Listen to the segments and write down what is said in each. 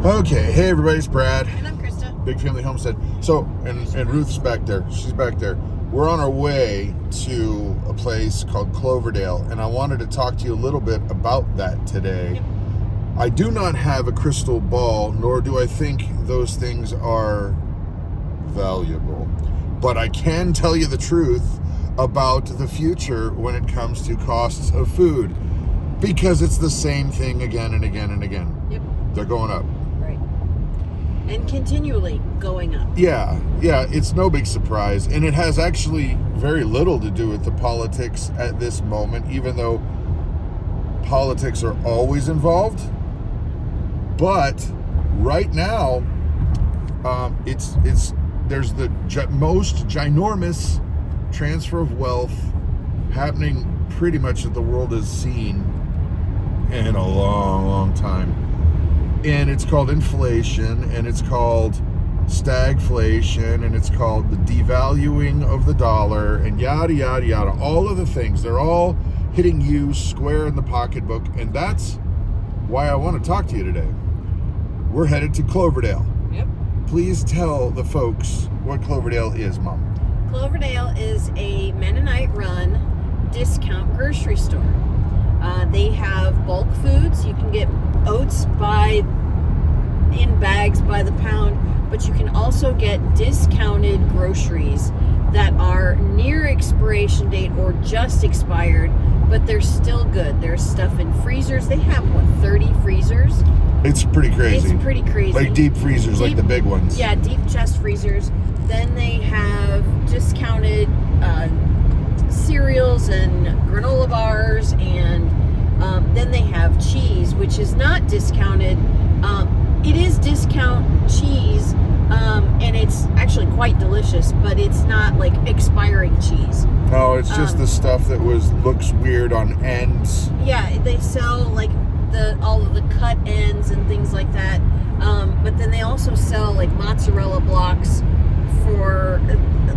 Okay, hey everybody, it's Brad. And I'm Christa. Big Family Homestead. So, and Ruth's back there. She's back there. We're on our way to a place called Cloverdale, and I wanted to talk to you a little bit about that today. Yep. I do not have a crystal ball, nor do I think those things are valuable. But I can tell you the truth about the future when it comes to costs of food, because it's the same thing again and again and again. Yep. They're going up. Right. And continually going up. Yeah, it's no big surprise. And it has actually very little to do with the politics at this moment, even though politics are always involved. But right now, there's the most ginormous transfer of wealth happening pretty much that the world has seen in a long, long time. And it's called inflation, and it's called stagflation, and it's called the devaluing of the dollar, and yada, yada, yada. All of the things, they're all hitting you square in the pocketbook, and that's why I want to talk to you today. We're headed to Cloverdale. Yep. Please tell the folks what Cloverdale is, Mom. Cloverdale is a Mennonite-run discount grocery store. They have bulk foods. You can get oats in bags by the pound, but you can also get discounted groceries that are near expiration date or just expired, but they're still good. There's stuff in freezers. They have 30 freezers. It's pretty crazy. It's pretty crazy. Like deep freezers, like the big ones. Yeah, deep chest freezers. Then they have discounted cereals and granola bars, and then they have cheese, which is not discounted. It is discount cheese, and it's actually quite delicious, but it's not like expiring cheese. No, it's just the stuff that looks weird on ends. Yeah, they sell like all of the cut ends and things like that. But then they also sell like mozzarella blocks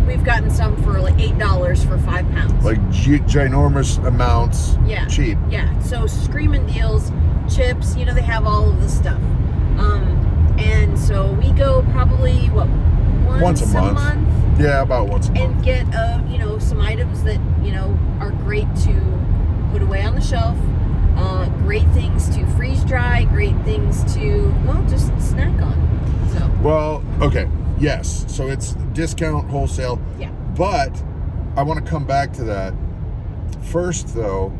we've gotten some for like $8 for 5 pounds. Like ginormous amounts. Yeah. Cheap. Yeah. So screaming deals, chips, they have all of the stuff. And so we go probably once a month. Yeah, about once a month. And get some items that are great to put away on the shelf. Great things to freeze dry, great things to just snack on. So well, okay. Yes, so it's discount wholesale. Yeah. But I want to come back to that. First, though,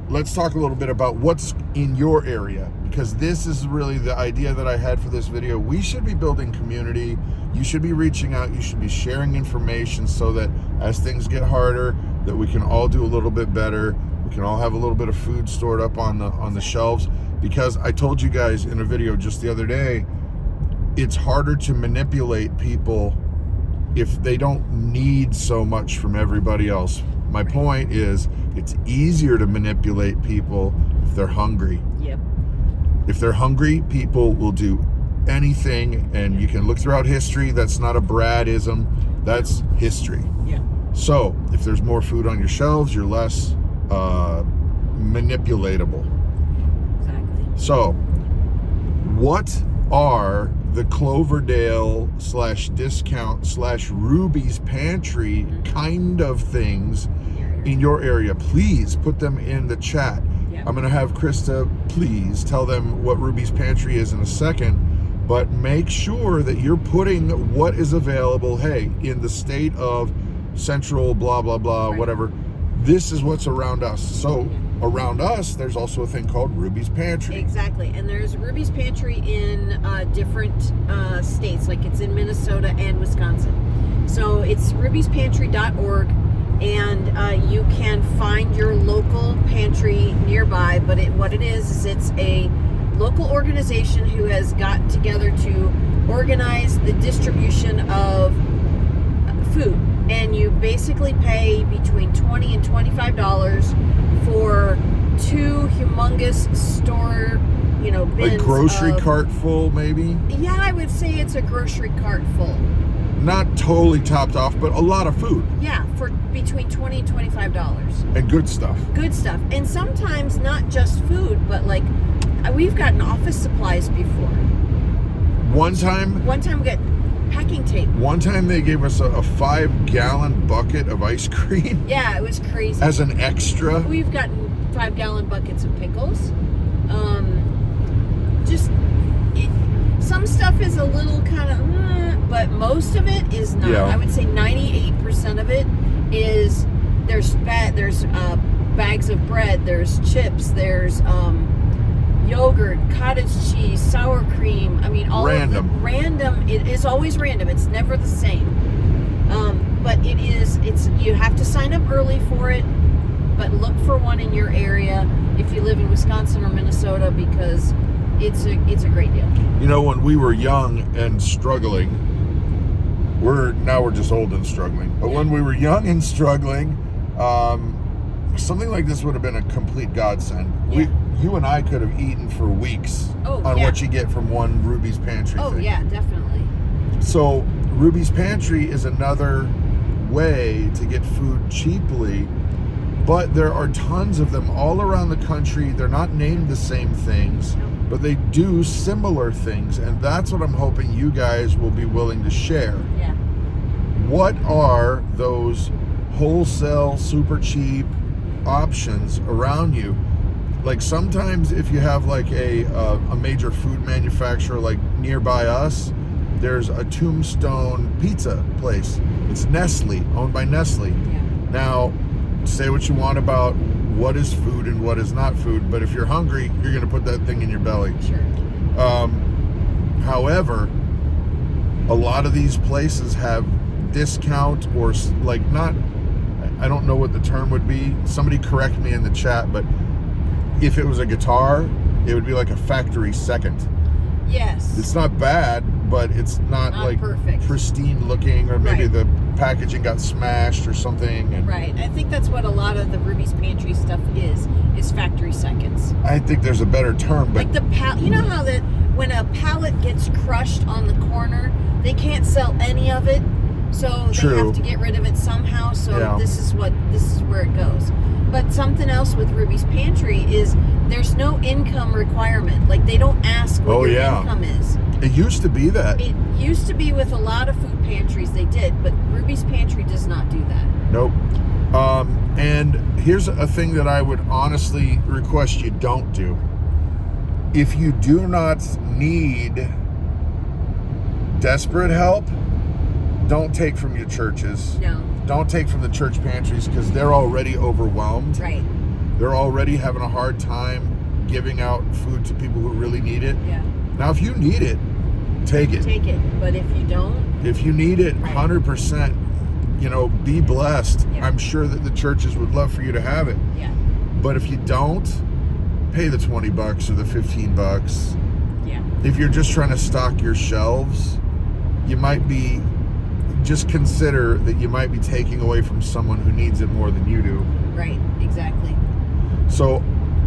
let's talk a little bit about what's in your area, because this is really the idea that I had for this video. We should be building community. You should be reaching out. You should be sharing information so that as things get harder, that we can all do a little bit better. We can all have a little bit of food stored up on the shelves, because I told you guys in a video just the other day, it's harder to manipulate people if they don't need so much from everybody else. My point is, it's easier to manipulate people if they're hungry. Yep. If they're hungry, people will do anything, and you can look throughout history. That's not a Bradism. That's history. Yeah. So if there's more food on your shelves, you're less manipulatable. Exactly. So what are the Cloverdale /discount /Ruby's Pantry kind of things in your area? Please put them in the chat. Yep. I'm going to have Christa please tell them what Ruby's Pantry is in a second, but make sure that you're putting what is available. Hey, in the state of central blah blah blah, right, whatever, this is what's around us. So around us, there's also a thing called Ruby's Pantry. Exactly. And there's Ruby's Pantry in different states, like it's in Minnesota and Wisconsin. So it's rubyspantry.org, and you can find your local pantry nearby. But what it is it's a local organization who has gotten together to organize the distribution of food. And you basically pay between $20 and $25 for 2 humongous store, bins. A grocery cart full, maybe? Yeah, I would say it's a grocery cart full. Not totally topped off, but a lot of food. Yeah, for between $20 and $25. And good stuff. Good stuff. And sometimes not just food, but like we've gotten office supplies before. One time we got packing tape. One time they gave us a 5-gallon bucket of ice cream. Yeah, it was crazy. As an extra. We've gotten 5-gallon buckets of pickles. Some stuff is a little kind of, but most of it is not. Yeah. I would say 98% of it is there's bags of bread, there's chips, there's yogurt, cottage cheese, sour cream. I mean, all random. Of the random. It is always random. It's never the same. But it's you have to sign up early for it. But look for one in your area if you live in Wisconsin or Minnesota, because it's a great deal. You know, when we were young and struggling, we're just old and struggling. But when we were young and struggling, something like this would have been a complete godsend. Yeah. You and I could have eaten for weeks on what you get from one Ruby's Pantry thing. Yeah, definitely. So Ruby's Pantry is another way to get food cheaply, but there are tons of them all around the country. They're not named the same things, but they do similar things, and that's what I'm hoping you guys will be willing to share. Yeah. What are those wholesale, super cheap options around you? Like sometimes if you have like a major food manufacturer like nearby us, there's a Tombstone pizza place. It's Nestle, owned by Nestle. Yeah. Now, say what you want about what is food and what is not food, but if you're hungry, you're going to put that thing in your belly. Sure. However, a lot of these places have discount or like not, I don't know what the term would be. Somebody correct me in the chat, but if it was a guitar, it would be like a factory second. Yes. It's not bad, but it's not like perfect, pristine looking, or maybe the packaging got smashed or something. And right. I think that's what a lot of the Ruby's Pantry stuff is factory seconds. I think there's a better term, but like the you know how that when a pallet gets crushed on the corner, they can't sell any of it, so they have to get rid of it somehow. So this is where it goes. But something else with Ruby's Pantry is there's no income requirement. Like they don't ask what your income is. It used to be that. It used to be with a lot of food pantries they did, but Ruby's Pantry does not do that. Nope. And here's a thing that I would honestly request you don't do. If you do not need desperate help, don't take from your churches. No. Don't take from the church pantries, because they're already overwhelmed. Right. They're already having a hard time giving out food to people who really need it. Yeah. Now, if you need it, take it. Take it. But if you don't, if you need it, 100%, be blessed. Yeah. I'm sure that the churches would love for you to have it. Yeah. But if you don't, pay the $20 or the $15. Yeah. If you're just trying to stock your shelves, you might be, just consider that you might be taking away from someone who needs it more than you do. Right, exactly. So,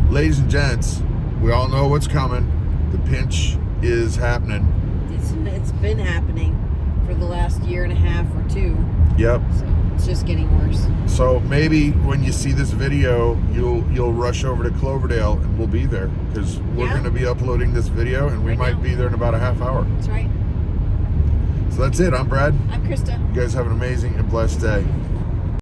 ladies and gents, we all know what's coming. The pinch is happening. It's been happening for the last year and a half or two. Yep. So it's just getting worse. So maybe when you see this video, you'll rush over to Cloverdale and we'll be there, because we're going to be uploading this video, and we might be there in about a half hour. That's right. So that's it. I'm Brad. I'm Krista. You guys have an amazing and blessed day.